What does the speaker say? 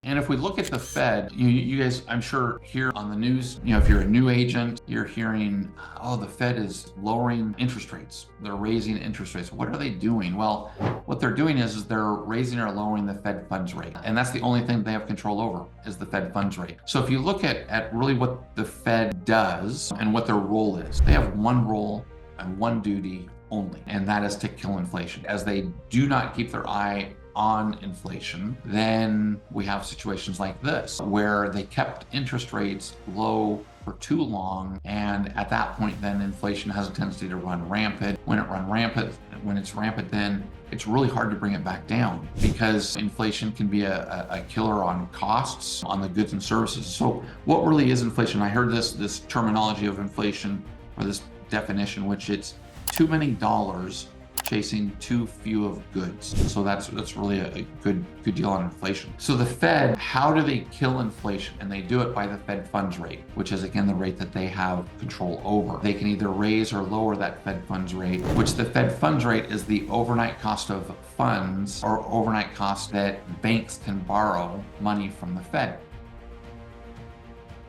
And if we look at the Fed, you guys, I'm sure, hear on the news, if you're a new agent, you're hearing, oh, the Fed is lowering interest rates. They're raising interest rates. What are they doing? Well, what they're doing is they're raising or lowering the Fed funds rate. And that's the only thing they have control over is the Fed funds rate. So if you look at really what the Fed does and what their role is, they have one role and one duty only, and that is to kill inflation. As they do not keep their eye on inflation, then we have situations like this where they kept interest rates low for too long, and at that point then inflation has a tendency to run rampant. When it's rampant, then it's really hard to bring it back down because inflation can be a killer on costs on the goods and services. So what really is inflation? I heard this terminology of inflation, or this definition, which it's too many dollars chasing too few of goods. So that's really a good deal on inflation. So the Fed, how do they kill inflation? And they do it by the Fed funds rate, which is again the rate that they have control over. They can either raise or lower that Fed funds rate, which the Fed funds rate is the overnight cost of funds or overnight cost that banks can borrow money from the Fed.